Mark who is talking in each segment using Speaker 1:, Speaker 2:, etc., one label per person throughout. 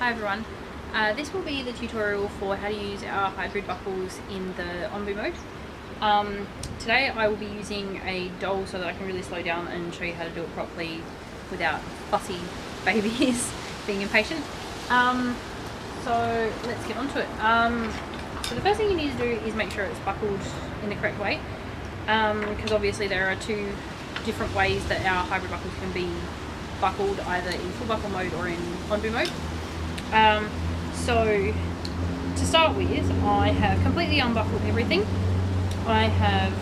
Speaker 1: Hi everyone, this will be the tutorial for how to use our hybrid buckles in the Onbu mode. Today I will be using a doll so that I can really slow down and show you how to do it properly without fussy babies being impatient. So let's get on to it. So the first thing you need to do is make sure it's buckled in the correct way, because obviously there are two different ways that our hybrid buckles can be buckled, either in full buckle mode or in Onbu mode. So to start with, I have completely unbuckled everything. I have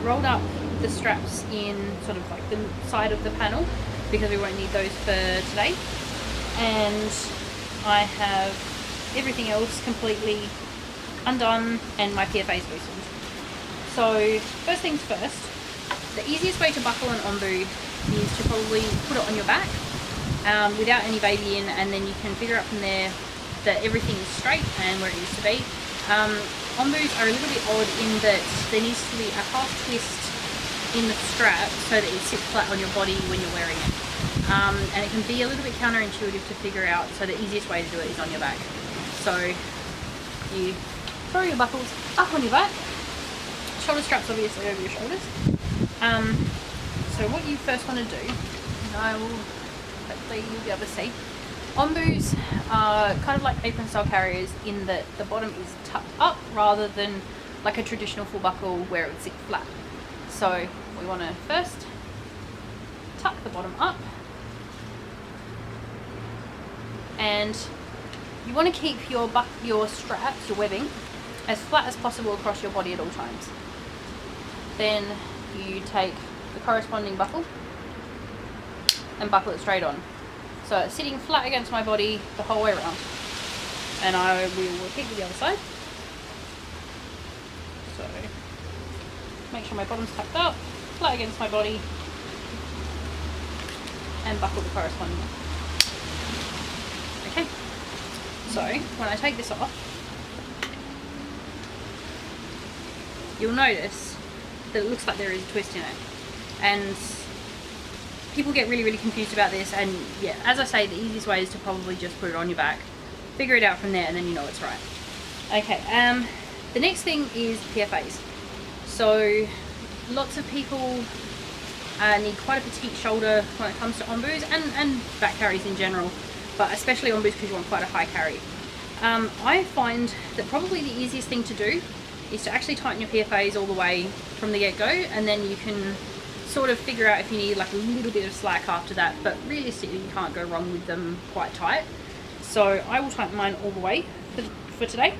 Speaker 1: rolled up the straps in sort of like the side of the panel because we won't need those for today, and I have everything else completely undone and my PFAs loosened. So first things first, the easiest way to buckle an Onbu is to probably put it on your back without any baby in, and then you can figure out from there that everything is straight and where it needs to be. Onbus are a little bit odd in that there needs to be a half twist in the strap so that it sits flat on your body when you're wearing it. And it can be a little bit counterintuitive to figure out, so the easiest way to do it is on your back. So you throw your buckles up on your back, shoulder straps obviously over your shoulders. So what you first want to do, and I will, hopefully you'll be able to see, Onbus are kind of like apron style carriers in that the bottom is tucked up rather than like a traditional full buckle where it would sit flat. So we want to first tuck the bottom up, and you want to keep your straps, your webbing, as flat as possible across your body at all times. Then you take the corresponding buckle and buckle it straight on. So it's sitting flat against my body the whole way around. And I will repeat with the other side. So make sure my bottom's tucked up, flat against my body, and buckle the corresponding one. Okay, so when I take this off, you'll notice that it looks like there is a twist in it, and people get really confused about this. And yeah, as I say, the easiest way is to probably just put it on your back, figure it out from there, and then you know it's right. Okay, the next thing is PFAs. So lots of people need quite a petite shoulder when it comes to Onbus and back carries in general, but especially Onbus because you want quite a high carry. I find that probably the easiest thing to do is to actually tighten your PFAs all the way from the get-go, and then you can sort of figure out if you need like a little bit of slack after that, but realistically you can't go wrong with them quite tight. So I will tighten mine all the way for today.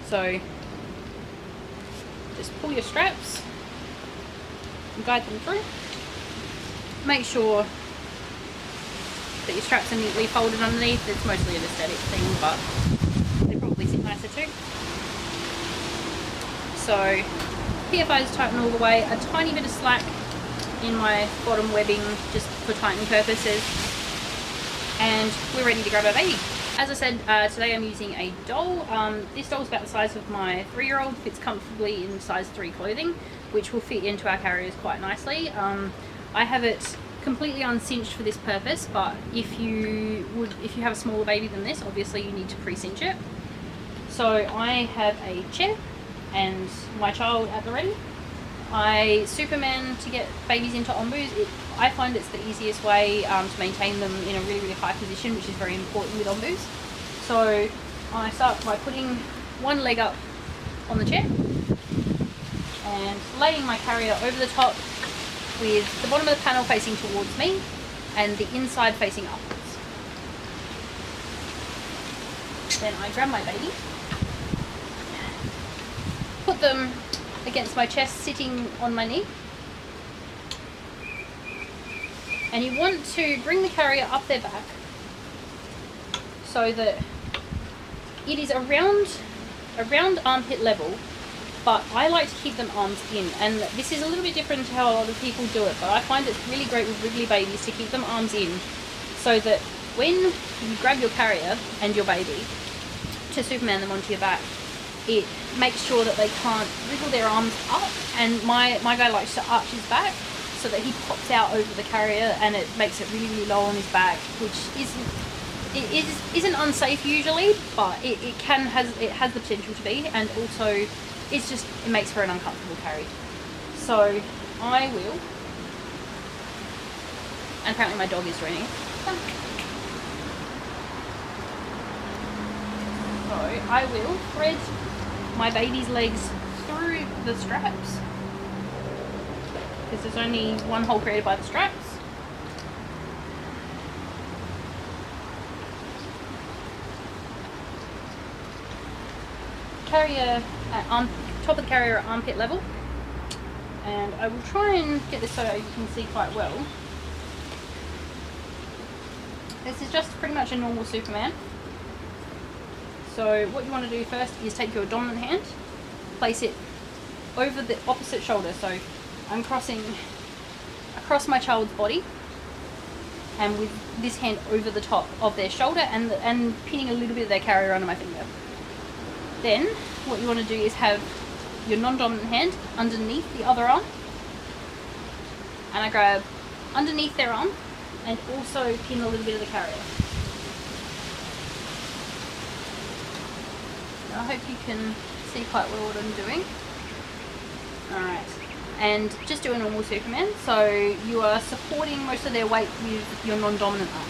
Speaker 1: So just pull your straps and guide them through. Make sure that your straps are neatly folded underneath. It's mostly an aesthetic thing, but they probably sit nicer too. So PFAs tighten all the way, a tiny bit of slack in my bottom webbing just for tightening purposes, and we're ready to grab our baby. As I said, today I'm using a doll. This doll is about the size of my 3-year-old, fits comfortably in size 3 clothing, which will fit into our carriers quite nicely. I have it completely uncinched for this purpose, but if you have a smaller baby than this, obviously you need to pre-cinch it. So I have a chair and my child at the ready. I Superman to get babies into Onbus. I find it's the easiest way to maintain them in a really high position, which is very important with Onbus. So I start by putting one leg up on the chair and laying my carrier over the top with the bottom of the panel facing towards me and the inside facing upwards. Then I grab my baby, put them against my chest sitting on my knee, and you want to bring the carrier up their back so that it is around armpit level, but I like to keep them arms in, and this is a little bit different to how a lot of people do it, but I find it's really great with wriggly babies to keep them arms in so that when you grab your carrier and your baby to Superman them onto your back, it makes sure that they can't wriggle their arms up, and my guy likes to arch his back so that he pops out over the carrier, and it makes it really, really low on his back, which isn't unsafe usually, but it has the potential to be, and also it makes for an uncomfortable carry. So I will, and apparently my dog is joining it. So I will thread my baby's legs through the straps, because there's only one hole created by the straps. Carrier at top of the carrier at armpit level, and I will try and get this so you can see quite well. This is just pretty much a normal Superman. So what you want to do first is take your dominant hand, place it over the opposite shoulder. So I'm crossing across my child's body, and with this hand over the top of their shoulder, and pinning a little bit of their carrier under my finger. Then what you want to do is have your non-dominant hand underneath the other arm, and I grab underneath their arm and also pin a little bit of the carrier. Now, I hope you can see quite well what I'm doing. Alright, and just do a normal Superman, so you are supporting most of their weight with your non-dominant arm.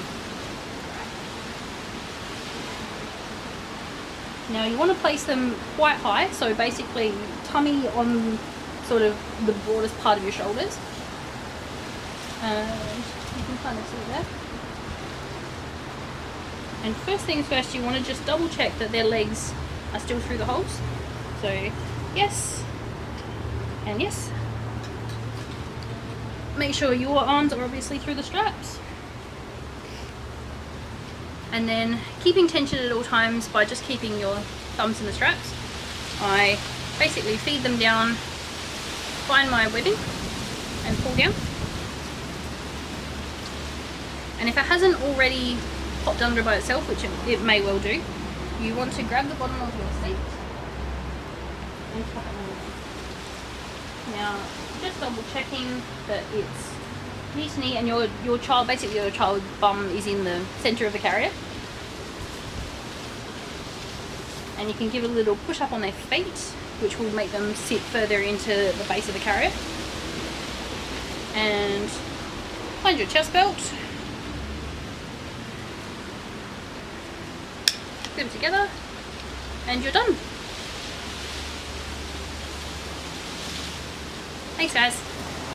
Speaker 1: Now you want to place them quite high, so basically tummy on sort of the broadest part of your shoulders. And you can kind of see that. And first things first, you want to just double check that their legs are still through the holes. So yes, and yes. Make sure your arms are obviously through the straps. And then keeping tension at all times by just keeping your thumbs in the straps. I basically feed them down, find my webbing and pull down. And if it hasn't already popped under by itself, which it may well do, you want to grab the bottom of your seat and pop it on. Now, just double checking that it's knee to knee, and your child, basically your child's bum is in the center of the carrier. And you can give a little push up on their feet, which will make them sit further into the base of the carrier. And find your chest belt. Put them together, and you're done. Thanks, guys.